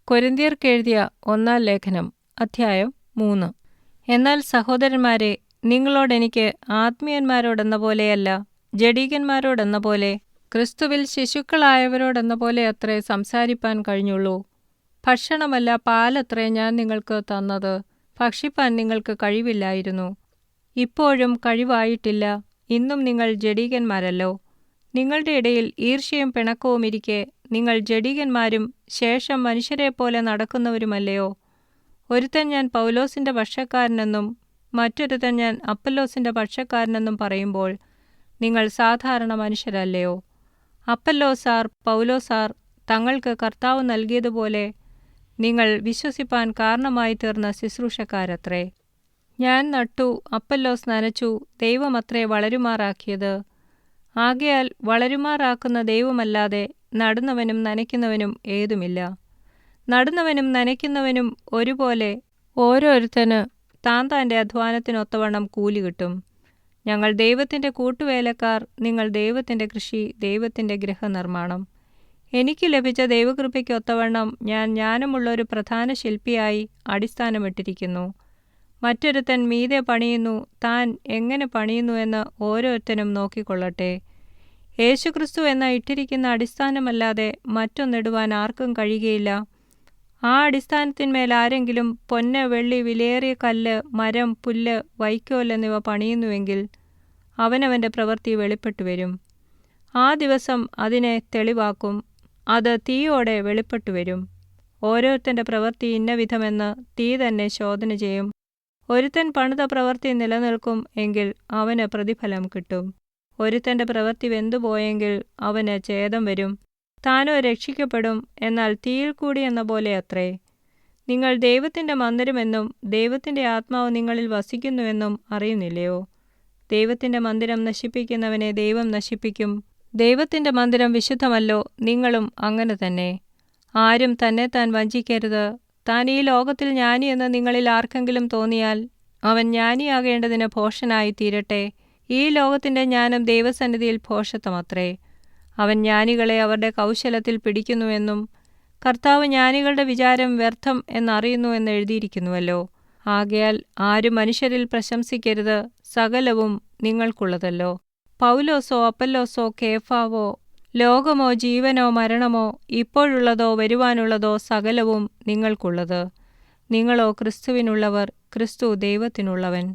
കൊരിന്ത്യർക്കെഴുതിയ 1-ാം ലേഖനം അധ്യായം 3. എന്നാൽ സഹോദരന്മാരെ, നിങ്ങളോടെനിക്ക് ആത്മീയന്മാരോടെന്ന പോലെയല്ല, ജഡികന്മാരോടെന്ന പോലെ, ക്രിസ്തുവിൽ ശിശുക്കളായവരോടെന്ന പോലെ അത്രേ സംസാരിപ്പാൻ കഴിഞ്ഞുള്ളൂ. ഭക്ഷണമല്ല, പാലത്രേ ഞാൻ നിങ്ങൾക്ക് തന്നത്. ഭക്ഷിപ്പാൻ നിങ്ങൾക്ക് കഴിവില്ലായിരുന്നു. ഇപ്പോഴും കഴിവായിട്ടില്ല. ഇന്നും നിങ്ങൾ ജഡികന്മാരല്ലോ. നിങ്ങളുടെ ഇടയിൽ ഈർഷ്യയും പിണക്കവും ഇരിക്കെ നിങ്ങൾ ജഡികന്മാരും ശേഷം മനുഷ്യരെപ്പോലെ നടക്കുന്നവരുമല്ലയോ? ഒരുത്തൻ ഞാൻ പൗലോസിന്റെ പക്ഷക്കാരനെന്നും മറ്റൊരുത്തൻ ഞാൻ അപ്പല്ലോസിന്റെ പക്ഷക്കാരനെന്നും പറയുമ്പോൾ നിങ്ങൾ സാധാരണ മനുഷ്യരല്ലയോ? അപ്പല്ലോസാർ പൗലോസാർ തങ്ങൾക്ക് കർത്താവ് നൽകിയതുപോലെ നിങ്ങൾ വിശ്വസിപ്പാൻ കാരണമായി തീർന്ന ശുശ്രൂഷക്കാരത്രേ. ഞാൻ നട്ടു, അപ്പല്ലോസ് നനച്ചു, ദൈവമത്രേ വളരുമാറാക്കിയത്. ആകയാൽ വളരുമാറാക്കുന്ന ദൈവമല്ലാതെ നടുന്നവനും നനയ്ക്കുന്നവനും ഏതുമില്ല. നടുന്നവനും നനയ്ക്കുന്നവനും ഒരുപോലെ ഓരോരുത്തന് താൻ്റെ അധ്വാനത്തിനൊത്തവണ്ണം കൂലി കിട്ടും. ഞങ്ങൾ ദൈവത്തിൻ്റെ കൂട്ടുവേലക്കാർ, നിങ്ങൾ ദൈവത്തിൻ്റെ കൃഷി, ദൈവത്തിൻ്റെ ഗൃഹനിർമ്മാണം. എനിക്ക് ലഭിച്ച ദൈവകൃപയ്ക്കൊത്തവണ്ണം ഞാൻ ജ്ഞാനമുള്ളൊരു പ്രധാന ശില്പിയായി അടിസ്ഥാനമിട്ടിരിക്കുന്നു. മറ്റൊരുത്തൻ മീതെ പണിയുന്നു, താൻ എങ്ങനെ പണിയുന്നു എന്ന് ഓരോരുത്തനും നോക്കിക്കൊള്ളട്ടെ. യേശുക്രിസ്തു എന്ന ഇട്ടിരിക്കുന്ന അടിസ്ഥാനമല്ലാതെ മറ്റൊന്നിടുവാൻ ആർക്കും കഴിയുകയില്ല. ആ അടിസ്ഥാനത്തിന്മേൽ ആരെങ്കിലും പൊന്ന്, വെള്ളി, വിലയേറിയ കല്ല്, മരം, പുല്ല്, വൈക്കോൽ എന്നിവ പണിയുന്നുവെങ്കിൽ അവനവൻ്റെ പ്രവൃത്തി വെളിപ്പെട്ടു വരും. ആ ദിവസം അതിനെ തെളിവാക്കും. അത് തീയോടെ വെളിപ്പെട്ടു വരും. ഓരോരുത്തൻ്റെ പ്രവൃത്തി ഇന്നവിധമെന്ന് തീ തന്നെ ശോധന ചെയ്യും. ഒരുത്തൻ പണിത പ്രവൃത്തി നിലനിൽക്കും എങ്കിൽ അവന് പ്രതിഫലം കിട്ടും. ഒരുത്തൻ്റെ പ്രവൃത്തി വെന്തുപോയെങ്കിൽ അവന് ഛേദം വരും. താനോ രക്ഷിക്കപ്പെടും, എന്നാൽ തീയിൽ കൂടി എന്ന പോലെ അത്രേ. നിങ്ങൾ ദൈവത്തിൻ്റെ മന്ദിരമെന്നും ദൈവത്തിൻ്റെ ആത്മാവ് നിങ്ങളിൽ വസിക്കുന്നുവെന്നും അറിയുന്നില്ലയോ? ദൈവത്തിൻ്റെ മന്ദിരം നശിപ്പിക്കുന്നവനെ ദൈവം നശിപ്പിക്കും. ദൈവത്തിൻ്റെ മന്ദിരം വിശുദ്ധമല്ലോ, നിങ്ങളും അങ്ങനെ തന്നെ. ആരും തന്നെത്താൻ വഞ്ചിക്കരുത്. താൻ ഈ ലോകത്തിൽ ജ്ഞാനിയെന്ന് നിങ്ങളിൽ ആർക്കെങ്കിലും തോന്നിയാൽ അവൻ ജ്ഞാനിയാകേണ്ടതിന് ഭോഷനായി തീരട്ടെ. ഈ ലോകത്തിൻ്റെ ജ്ഞാനം ദൈവസന്നിധിയിൽ ഭോഷത്വമത്രേ. അവൻ ജ്ഞാനികളെ അവരുടെ കൗശലത്തിൽ പിടിക്കുന്നുവെന്നും കർത്താവ് ജ്ഞാനികളുടെ വിചാരം വ്യർത്ഥം എന്നറിയുന്നു എന്ന് എഴുതിയിരിക്കുന്നുവല്ലോ. ആകയാൽ ആരും മനുഷ്യരിൽ പ്രശംസിക്കരുത്. സകലവും നിങ്ങൾക്കുള്ളതല്ലോ. പൗലോസോ അപ്പല്ലോസോ കേഫാവോ ലോകമോ ജീവനോ മരണമോ ഇപ്പോഴുള്ളതോ വരുവാനുള്ളതോ സകലവും നിങ്ങൾക്കുള്ളത്. നിങ്ങളോ ക്രിസ്തുവിനുള്ളവർ, ക്രിസ്തു ദൈവത്തിനുള്ളവൻ.